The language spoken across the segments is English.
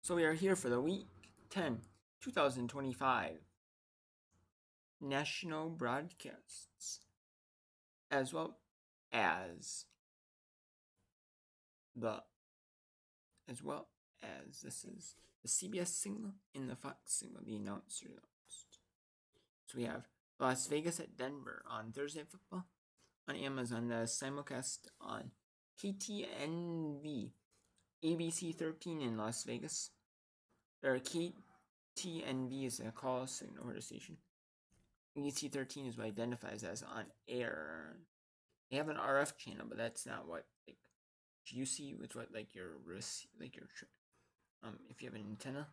So we are here for the Week 10, 2025 national broadcasts, as well as the this is the CBS signal and the Fox signal, the announcer announced. So we have Las Vegas at Denver on Thursday football on Amazon, the simulcast on KTNV, ABC 13 in Las Vegas. Or KTNV is a call signal for the station. ABC 13 is what identifies as on air. They have an RF channel, but that's not what you see with what if you have an antenna,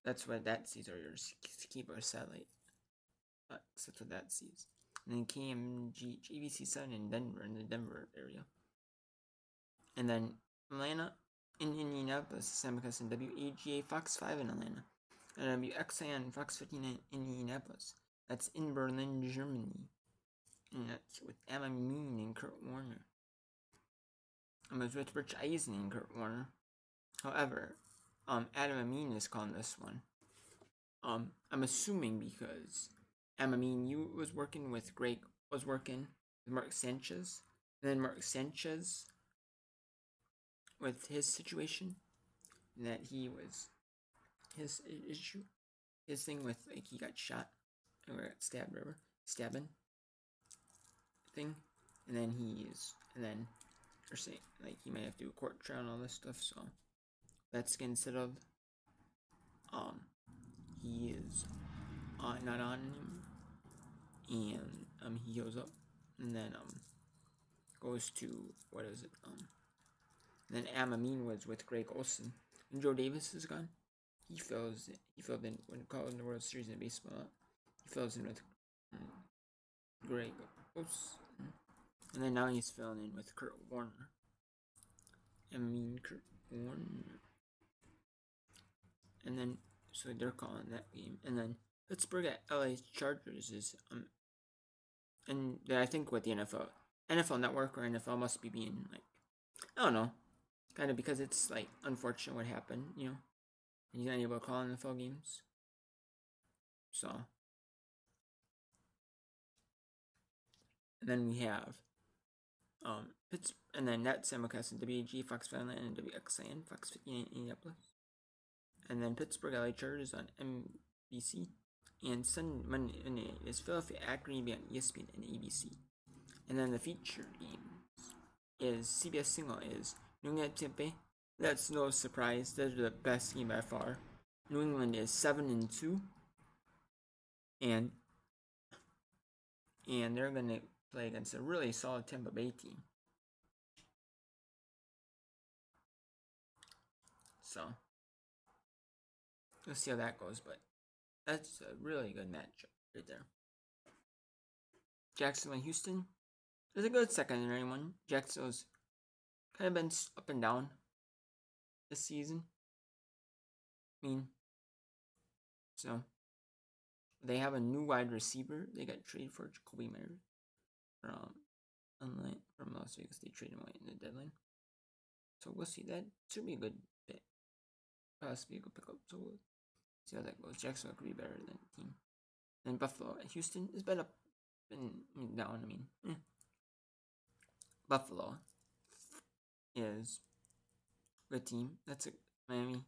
that's what that sees, or your keyboard satellite. That's what that sees. And then KMG ABC 7 in Denver, in the Denver area. And then Atlanta in Indianapolis, simulcast in WAGA Fox 5 in Atlanta. And WXIN Fox 59 in Indianapolis. That's in Berlin, Germany. And that's with Emma Mean and Kurt Warner. And it's with Rich Eisen and Kurt Warner. However, Adam Amin is calling this one. I'm assuming because Adam Amin was working with Mark Sanchez, and then Mark Sanchez with his situation, that he was his issue, his thing with he got shot or got stabbed, whatever, stabbing thing, and then or say he might have to do a court trial and all this stuff. So that's instead of he is not on anymore, and he goes up, and then goes to then Amin was with Greg Olson, and Joe Davis is gone. He filled in when calling the World Series in baseball. He fills in with Greg Olson, and then now he's filling in with Kurt Warner. Kurt Warner. And then so they're calling that game, and then Pittsburgh at LA Chargers is and I think with the NFL Network or NFL must be being I don't know, kind of, because it's unfortunate what happened, and he's not able to call NFL games. So, and then we have and then that simulcast in WG Fox 5 and WXIN Fox 58 in Indianapolis. And then Pittsburgh LA Chargers on NBC, and Monday is Philadelphia at Green Bay on ESPN and ABC. And then the feature games is CBS single is New England at Tampa Bay. That's no surprise. They're the best game by far. New England is 7-2, and they're gonna play against a really solid Tampa Bay team. So we'll see how that goes, but that's a really good matchup right there. Jacksonville and Houston. There's a good secondary one. Jacksonville's kind of been up and down this season. So they have a new wide receiver. They got traded for Jacoby Myers from Las Vegas. They traded him away in the deadline. So we'll see. That should be a good fit. Possibly a good pickup. So we'll see how that goes. Jacksonville could be better than the team. Then Buffalo at Houston is been up and down. Buffalo is a good team. That's Miami.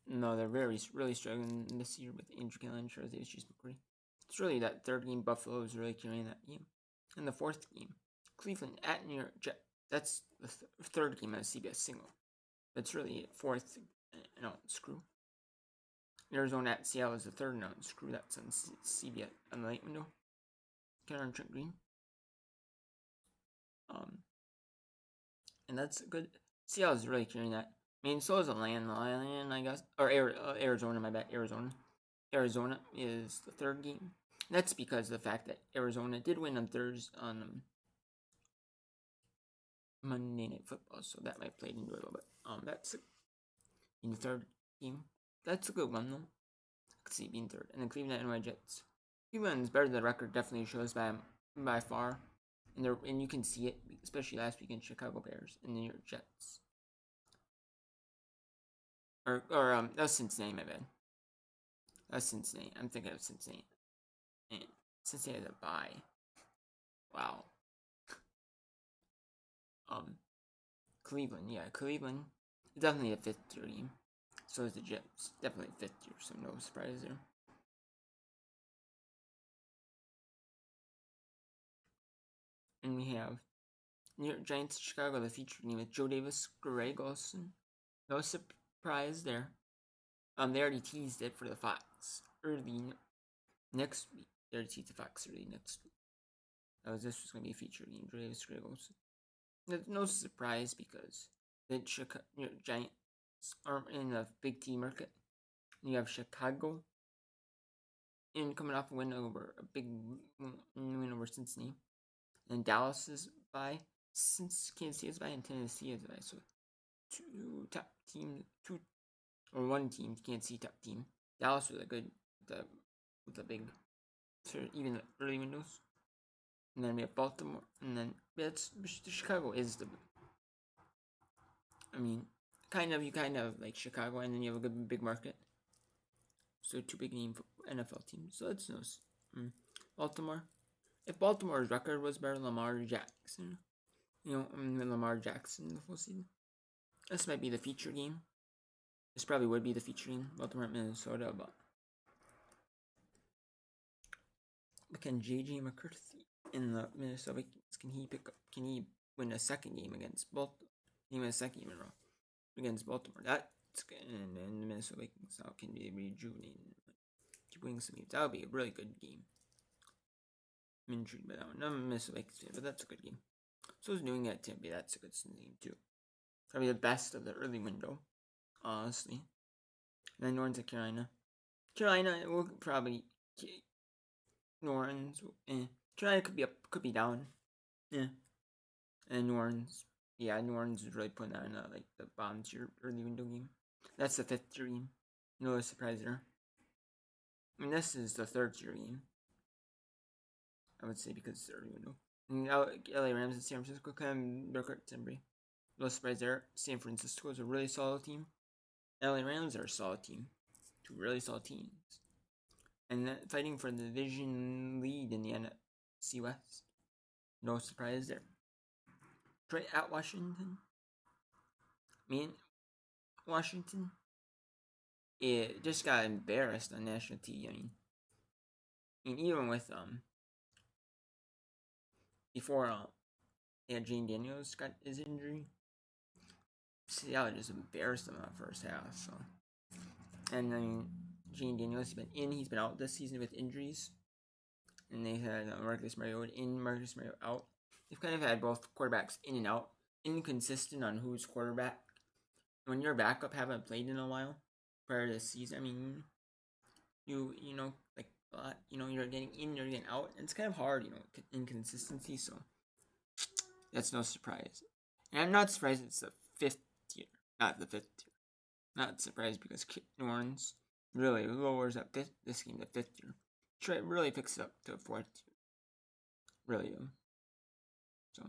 No, they're really struggling this year with Andrew Cannon, Charles Davis, Juice McCourty. It's really that third game. Buffalo is really carrying that game. And the fourth game, Cleveland at New York Jets. That's the third game on CBS single. That's really fourth. Screw. Arizona at Seattle is the third screw. That's on CBS on the late window. Cameron Trent Green. And that's good. Seattle is really carrying that. So is Atlanta, I guess, or Arizona. My bad, Arizona. Arizona is the third game. And that's because of the fact that Arizona did win on Thursday on Monday Night Football, so that might play into it a little bit. That's in the third game. That's a good one though. I could see it being third. And then Cleveland and NY Jets. Cleveland's better than the record definitely shows by far. And you can see it, especially last week in Chicago Bears and New York Jets. that was Cincinnati, my bad. That was Cincinnati. I'm thinking of Cincinnati. And Cincinnati has a bye. Wow. Cleveland, yeah, Cleveland. Definitely a fifth tier team. So is the Jets. Definitely fifth tier, so no surprise there. And we have New York Giants, Chicago, the featured team with Joe Davis, Greg Olsen. No surprise there. They already teased it for the Fox early next week. They already teased the Fox early next week. This was going to be a featured team, Joe Davis, Greg Olsen. No surprise because the New York Giants are in a big team market. You have Chicago and coming off a win over a big win over Cincinnati. And Dallas is by, since Kansas City is by and Tennessee is by. So one team, Kansas City top team. Dallas was a good with the big, even the early windows. And then we have Baltimore, and then Chicago is the. I mean, you kind of like Chicago, and then you have a good big market. So two big name NFL teams. So that's no. Baltimore. If Baltimore's record was better, Lamar Jackson, Lamar Jackson the full season, this might be the feature game. This probably would be the feature game. Baltimore at Minnesota, but can JJ McCarthy in the Minnesota Vikings, can he win a second game against Baltimore? Can he win a second game in a row against Baltimore? That's good. And the Minnesota Vikings now can be rejuvenated. Keep winning some games. That would be a really good game. I'm intrigued by that one. I'm a Minnesota Vikings fan, but that's a good game. So is New England at Tampa Bay. That's a good game too. Probably the best of the early window, honestly. And then New Orleans at Carolina. Carolina will probably New Orleans. Carolina could be down. Yeah. And New Orleans. Yeah, New Orleans is really putting on like the bottom tier early window game. That's the fifth tier game. No surprise there. I mean, this is the third tier game. I would say because it's the early window. And LA Rams and San Francisco come record Timbre. No surprise there. San Francisco is a really solid team. LA Rams are a solid team. Two really solid teams. And fighting for the division lead in the NFC West. No surprise there. Detroit at Washington. Washington, it just got embarrassed on national TV. I mean even with before Jane Daniels got his injury, Seattle just embarrassed them in the first half. So, and I mean, Jane Daniels, he's been out this season with injuries, and they had Marcus Mariota in, Marcus Mariota out. They've kind of had both quarterbacks in and out, inconsistent on who's quarterback. When your backup haven't played in a while prior to the season, I mean, you're getting in, you're getting out, and it's kind of hard, inconsistency. So that's no surprise, and I'm not surprised it's the fifth tier, not the fifth tier. Not surprised because New Orleans really lowers this game to fifth tier. Detroit really picks it up to a fourth tier. Really. So